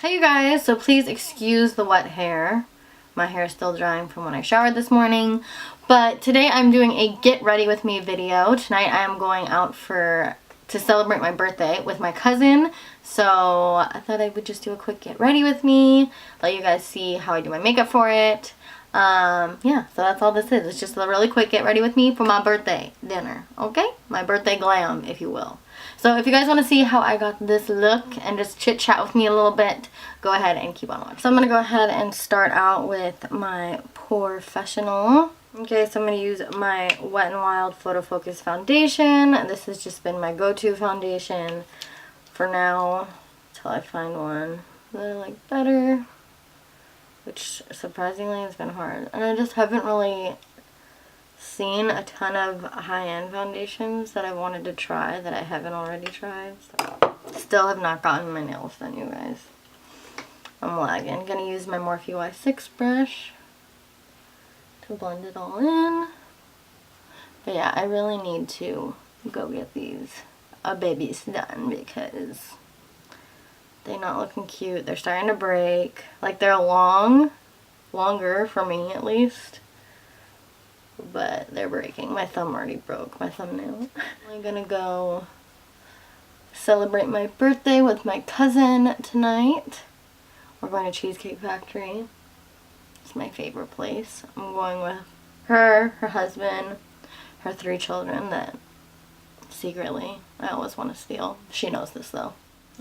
Hey you guys, so please excuse the wet hair. My hair is still drying from when I showered this morning. But today I'm doing a get ready with me video. Tonight I am going out to celebrate my birthday with my cousin. So I thought I would just do a quick get ready with me, let you guys see how I do my makeup for it. Yeah, so that's all this is. It's just a really quick get ready with me for my birthday dinner, okay? My birthday glam, if you will. So if you guys want to see how I got this look and just chit chat with me a little bit, go ahead and keep on watching. So I'm going to go ahead and start out with my Professional. Okay, so I'm going to use my Wet n Wild Photo Focus foundation. This has just been my go-to foundation for now until I find one that I like better, which surprisingly has been hard. And I just haven't really seen a ton of high-end foundations that I wanted to try that I haven't already tried. So still have not gotten my nails done, you guys. I'm lagging. I'm gonna use my Morphe Y6 brush to blend it all in. But yeah, I really need to go get these babies done because they're not looking cute. They're starting to break. Like, they're longer for me at least, but they're breaking. My thumb already broke, my thumbnail. I'm gonna go celebrate my birthday with my cousin tonight. We're going to Cheesecake Factory. It's my favorite place. I'm going with her husband, her 3 children that secretly I always want to steal. She knows this though.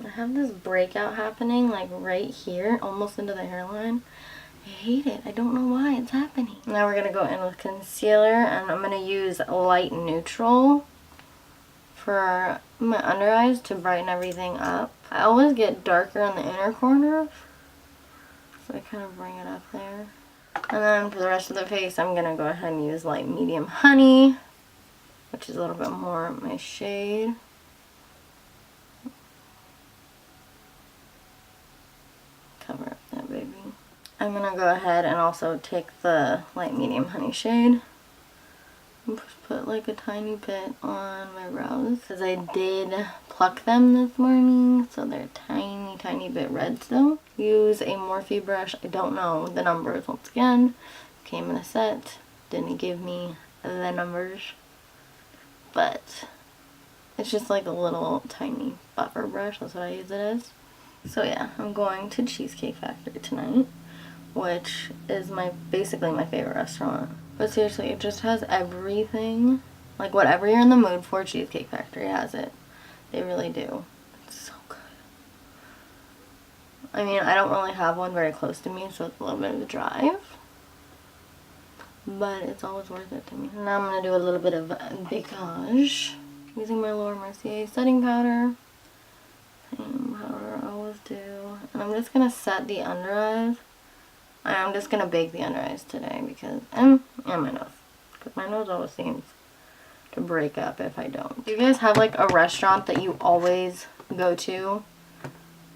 I have this breakout happening like right here, almost into the hairline. I hate it. I don't know why it's happening. Now we're going to go in with concealer, and I'm going to use light neutral for my under eyes to brighten everything up. I always get darker on the inner corners, so I kind of bring it up there. And then for the rest of the face, I'm going to go ahead and use light medium honey, which is a little bit more my shade. Cover up that baby. I'm going to go ahead and also take the light medium honey shade and put like a tiny bit on my brows, because I did pluck them this morning, so they're tiny bit red still. Use a Morphe brush. I don't know the numbers once again. Came in a set. Didn't give me the numbers, but it's just like a little tiny buffer brush. That's what I use it as. So yeah, I'm going to Cheesecake Factory tonight, which is basically my favorite restaurant. But seriously, it just has everything. Like, whatever you're in the mood for, Cheesecake Factory has it. They really do. It's so good. I mean, I don't really have one very close to me, so it's a little bit of a drive. But it's always worth it to me. Now I'm going to do a little bit of Bigage. Using my Laura Mercier setting powder. Same powder I always do. And I'm just going to set the under eyes. I'm just going to bake the under eyes today because, and my nose. Because my nose always seems to break up if I don't. Do you guys have like a restaurant that you always go to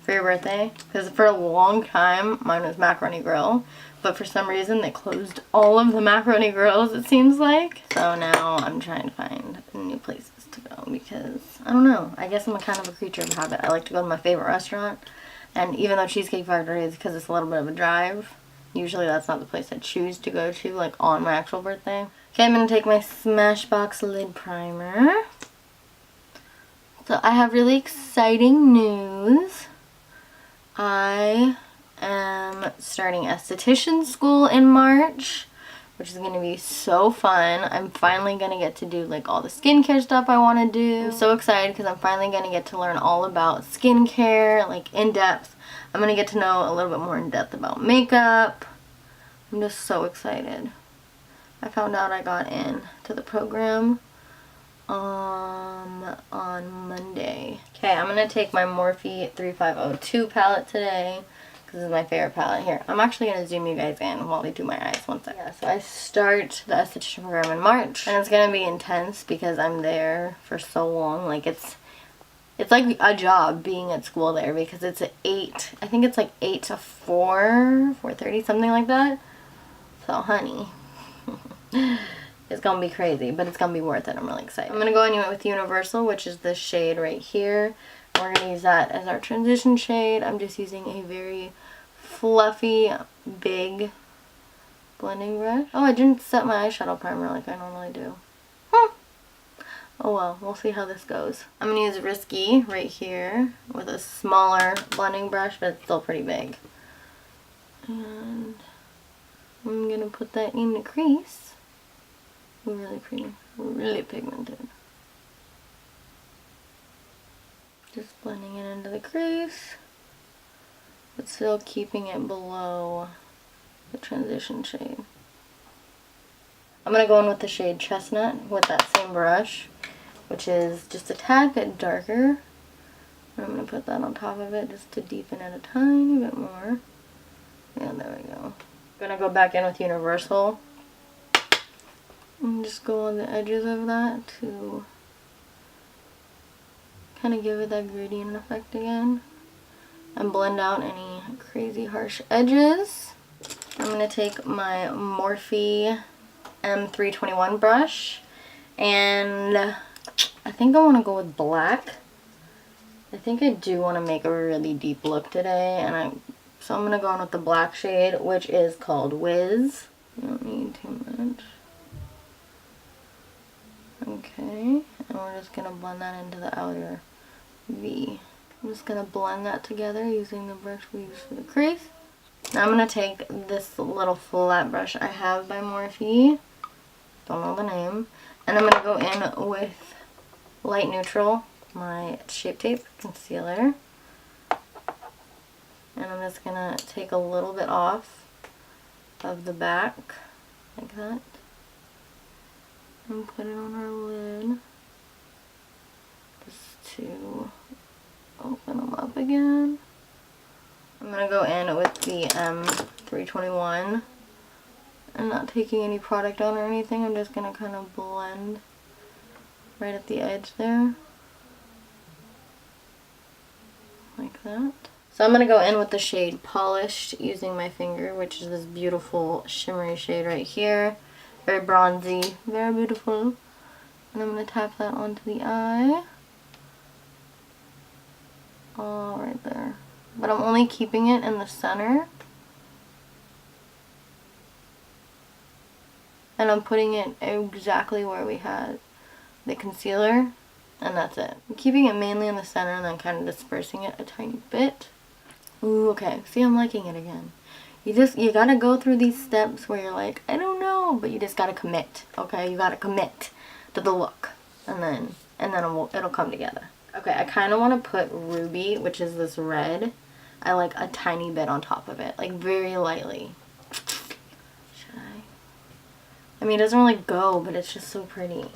for your birthday? Because for a long time, mine was Macaroni Grill. But for some reason, they closed all of the Macaroni Grills, it seems like. So now I'm trying to find new places to go because, I don't know. I guess I'm a kind of a creature of habit. I like to go to my favorite restaurant. And even though Cheesecake Factory is, because it's a little bit of a drive, usually that's not the place I choose to go to, like, on my actual birthday. Okay, I'm going to take my Smashbox Lid Primer. So I have really exciting news. I am starting esthetician school in March, which is going to be so fun. I'm finally going to get to do like all the skincare stuff I want to do. I'm so excited because I'm finally going to get to learn all about skincare, like in depth. I'm going to get to know a little bit more in depth about makeup. I'm just so excited. I found out I got in to the program on Monday. Okay, I'm going to take my Morphe 3502 palette today. This is my favorite palette here. I'm actually going to zoom you guys in while I do my eyes. One second. Yeah, so I start the esthetician program in March. And it's going to be intense because I'm there for so long. Like, it's like a job being at school there because it's at 8. I think it's like 8 to 4, 4:30, something like that. So, honey, it's going to be crazy, but it's going to be worth it. I'm really excited. I'm going to go in with Universal, which is this shade right here. we're going to use that as our transition shade. I'm just using a very fluffy, big blending brush. Oh, I didn't set my eyeshadow primer like I normally do. Huh. Oh well, we'll see how this goes. I'm going to use Risky right here with a smaller blending brush, but it's still pretty big. And I'm going to put that in the crease. Really pretty, really pigmented. Just blending it into the crease, but still keeping it below the transition shade. I'm going to go in with the shade Chestnut with that same brush, which is just a tad bit darker. And I'm going to put that on top of it just to deepen it a tiny bit more. Yeah, there we go. I'm going to go back in with Universal and just go on the edges of that to kind of give it that gradient effect again and blend out any crazy harsh edges. I'm going to take my Morphe M321 brush and I think I want to go with black. I think I do want to make a really deep look today, and so I'm going to go in with the black shade, which is called Wiz. You don't need too much. Okay, and we're just going to blend that into the outer V. I'm just going to blend that together using the brush we used for the crease. Now I'm going to take this little flat brush I have by Morphe, don't know the name, and I'm going to go in with Light Neutral, my Shape Tape concealer. And I'm just going to take a little bit off of the back, like that, and put it on our lid, just to open them up again. I'm going to go in with the M321 and not taking any product on or anything. I'm just going to kind of blend right at the edge there, like that. So I'm going to go in with the shade Polished using my finger, which is this beautiful shimmery shade right here. Very bronzy, very beautiful. And I'm going to tap that onto the eye. All right there. But I'm only keeping it in the center. And I'm putting it exactly where we had the concealer. And that's it. I'm keeping it mainly in the center and then kind of dispersing it a tiny bit. Ooh, okay. See, I'm liking it again. You gotta go through these steps where you're like, I don't know, but you just gotta commit. Okay, you gotta commit to the look, and then it'll come together. Okay, I kind of want to put Ruby, which is this red. I like a tiny bit on top of it, like very lightly. Should I? I mean, it doesn't really go, but it's just so pretty. You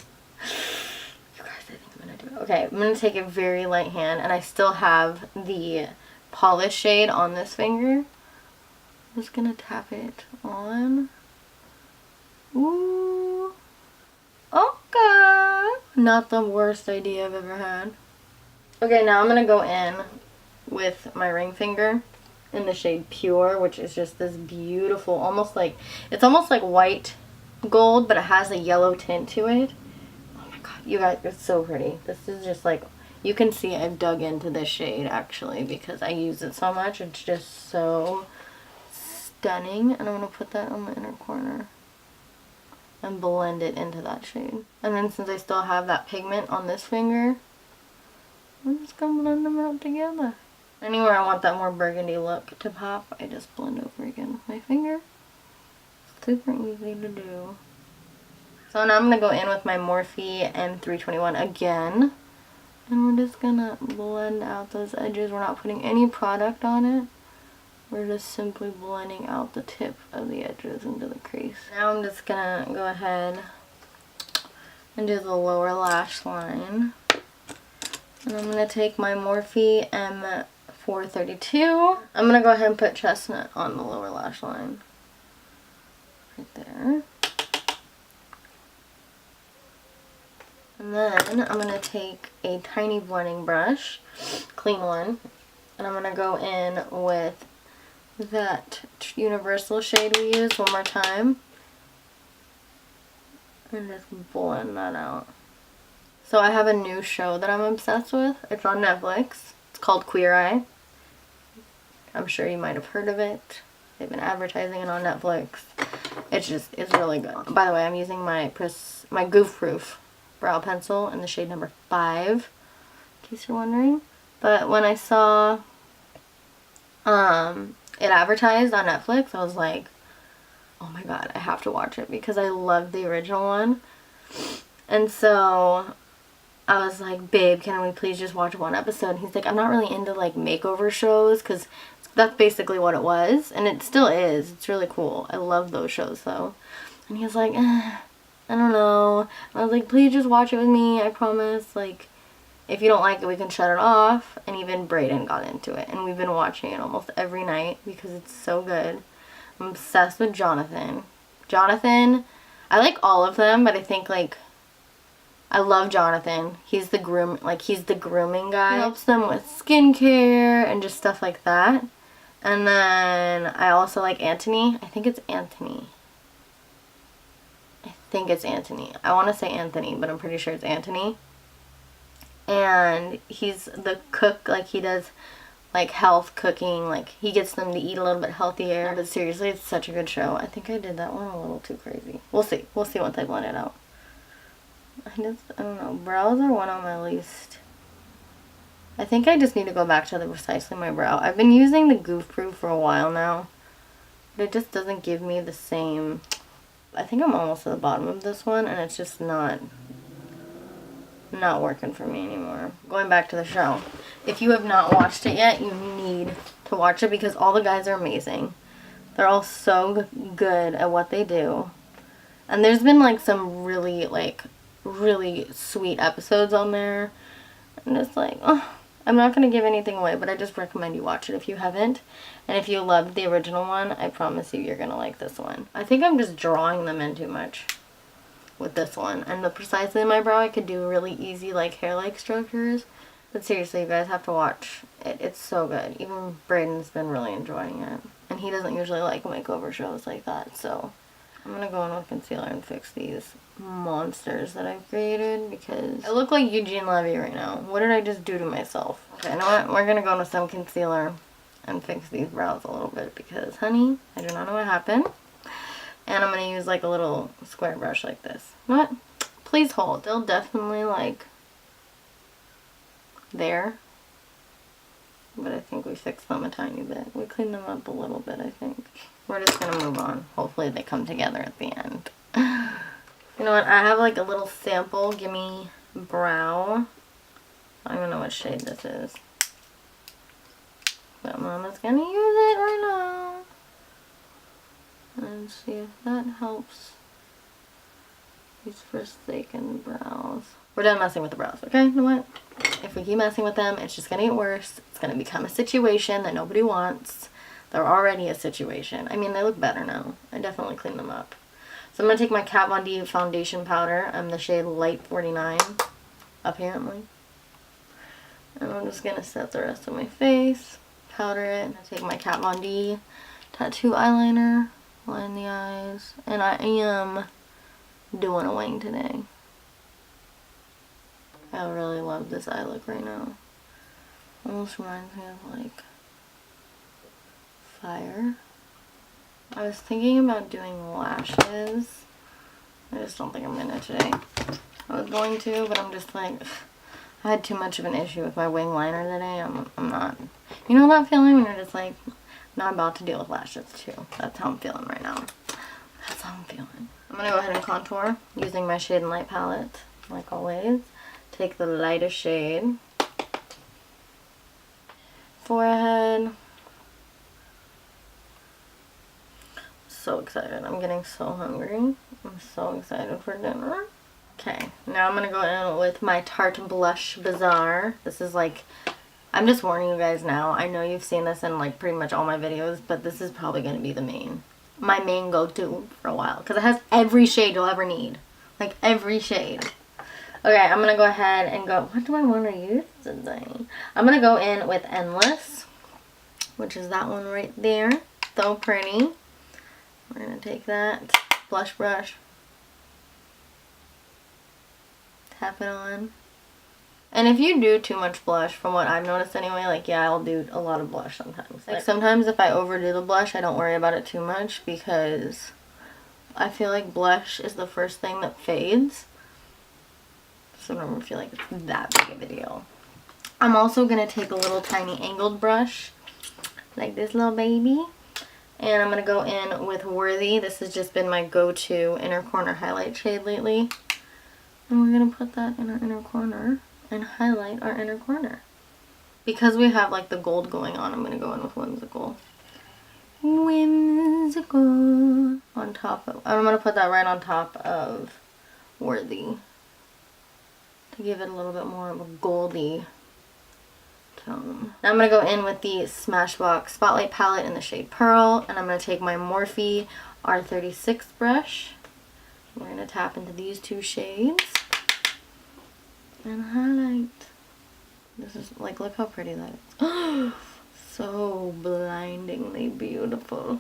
guys, I think I'm gonna do it. Okay, I'm gonna take a very light hand, and I still have the polish shade on this finger. I'm just gonna tap it on. Ooh. Okay. Not the worst idea I've ever had. Okay, now I'm gonna go in with my ring finger in the shade Pure, which is just this beautiful, it's almost like white gold, but it has a yellow tint to it. Oh my god, you guys, it's so pretty. This is just like, you can see I've dug into this shade actually because I use it so much. It's just so stunning. And I'm going to put that on the inner corner and blend it into that shade. And then since I still have that pigment on this finger, I'm just going to blend them out together. Anywhere I want that more burgundy look to pop, I just blend over again with my finger. Super easy to do. So now I'm going to go in with my Morphe M321 again. And we're just going to blend out those edges. We're not putting any product on it. We're just simply blending out the tip of the edges into the crease. Now I'm just going to go ahead and do the lower lash line. And I'm going to take my Morphe M432. I'm going to go ahead and put Chestnut on the lower lash line. Right there. And then I'm going to take a tiny blending brush, clean one, and I'm going to go in with that Universal shade we used one more time and just blend that out. So I have a new show that I'm obsessed with. It's on Netflix. It's called Queer Eye. I'm sure you might have heard of it. They've been advertising it on Netflix. It's really good. By the way, I'm using my Goof Proof brow pencil in the shade number 5, in case you're wondering. But when I saw it advertised on Netflix, I was like, oh my god, I have to watch it because I love the original one. And so I was like, babe, can we please just watch one episode? And he's like, I'm not really into like makeover shows, because that's basically what it was, and it still is. It's really cool. I love those shows though. And he was like, I don't know. And I was like, please just watch it with me, I promise. Like, if you don't like it, we can shut it off. And even Brayden got into it, and we've been watching it almost every night because it's so good. I'm obsessed with Jonathan. I like all of them, but I think like I love Jonathan. He's the grooming guy. He helps them with skincare and just stuff like that. And then I also like Anthony. I think it's Anthony. I want to say Anthony, but I'm pretty sure it's Anthony. And he's the cook. Like, he does like health cooking. Like, he gets them to eat a little bit healthier. But seriously, it's such a good show. I think I did that one a little too crazy. We'll see. We'll see once I blend it out. I don't know. Brows are one on my least. I think I just need to go back to the Precisely My Brow. I've been using the Goof Proof for a while now, but it just doesn't give me the same. I think I'm almost at the bottom of this one, and it's just not working for me anymore. Going back to the show. If you have not watched it yet, you need to watch it because all the guys are amazing. They're all so good at what they do. And there's been like some really sweet episodes on there. And it's like, oh, I'm not going to give anything away, but I just recommend you watch it if you haven't. And if you loved the original one, I promise you're going to like this one. I think I'm just drawing them in too much with this one. And the Precisely My Brow, I could do really easy like hair-like structures. But seriously, you guys have to watch it. It's so good. Even Brayden's been really enjoying it. And he doesn't usually like makeover shows like that, so I'm going to go in with concealer and fix these monsters that I've created because I look like Eugene Levy right now. What did I just do to myself? Okay, you know what? We're going to go in with some concealer and fix these brows a little bit because, honey, I do not know what happened. And I'm going to use like a little square brush like this. You know what? Please hold. They'll definitely like there. But I think we fixed them a tiny bit. We cleaned them up a little bit, I think. We're just going to move on. Hopefully they come together at the end. You know what? I have like a little sample Gimme Brow. I don't even know what shade this is. But Mama's going to use it right now. And see if that helps these forsaken brows. We're done messing with the brows, okay? You know what? If we keep messing with them, it's just going to get worse. It's going to become a situation that nobody wants. They're already a situation. I mean, they look better now. I definitely cleaned them up. So I'm going to take my Kat Von D foundation powder. I'm the shade Light 49, apparently. And I'm just going to set the rest of my face, powder it. And I take my Kat Von D tattoo eyeliner, line the eyes. And I am doing a wing today. I really love this eye look right now. Almost reminds me of like fire. I was thinking about doing lashes. I just don't think I'm gonna today. I was going to, but I'm just like, I had too much of an issue with my wing liner today. I'm not. You know that feeling when you're just like, not about to deal with lashes too. That's how I'm feeling right now. That's how I'm feeling. I'm gonna go ahead and contour using my Shade and Light palette, like always. Take the lightest shade. Forehead. So excited. I'm getting so hungry. I'm so excited for dinner. Okay, now I'm going to go in with my Tarte Blush Bazaar. This is like, I'm just warning you guys now. I know you've seen this in like pretty much all my videos, but this is probably going to be my main go-to for a while. Because it has every shade you'll ever need. Like every shade. Okay, I'm going to go ahead and go, what do I want to use today? I'm going to go in with Endless, which is that one right there. So pretty. We're going to take that blush brush, tap it on, And if you do too much blush, from what I've noticed anyway, like, yeah, I'll do a lot of blush sometimes. Like, sometimes if I overdo the blush, I don't worry about it too much because I feel like blush is the first thing that fades. So I don't feel like it's that big of a deal. I'm also going to take a little tiny angled brush, like this little baby. And I'm going to go in with Worthy. This has just been my go-to inner corner highlight shade lately. And we're going to put that in our inner corner and highlight our inner corner. Because we have like the gold going on, I'm going to go in with Whimsical. Whimsical. On top of, I'm going to put that right on top of Worthy. To give it a little bit more of a goldy tone. Now I'm going to go in with the Smashbox Spotlight Palette in the shade Pearl. And I'm going to take my Morphe R36 brush. We're going to tap into these two shades. And highlight. This is like, look how pretty that is. So blindingly beautiful.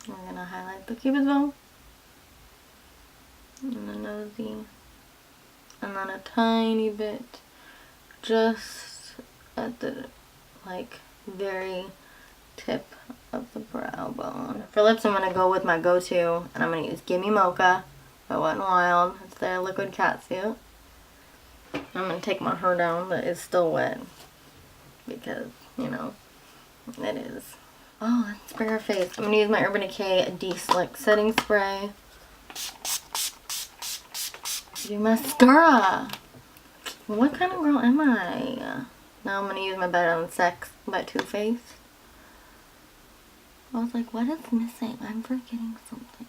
We're going to highlight the Cupid's bow. And the nosy. And then a tiny bit just at the, like, very tip of the brow bone. For lips, I'm going to go with my go-to, and I'm going to use Gimme Mocha by Wet n Wild. It's their liquid catsuit. I'm going to take my hair down that is still wet because, you know, it is. Oh, let's spray her face. I'm going to use my Urban Decay De-Slick Setting Spray. Do mascara. What kind of girl am I? Now I'm going to use my Better Than Sex by Too Faced. I was like, what is missing? I'm forgetting something.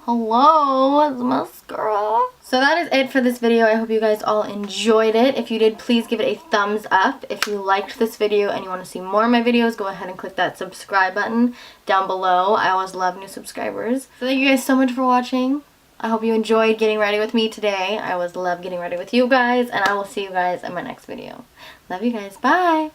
Hello, it's mascara. So that is it for this video. I hope you guys all enjoyed it. If you did, please give it a thumbs up. If you liked this video and you want to see more of my videos, go ahead and click that subscribe button down below. I always love new subscribers. So thank you guys so much for watching. I hope you enjoyed getting ready with me today. I always love getting ready with you guys, and I will see you guys in my next video. Love you guys. Bye!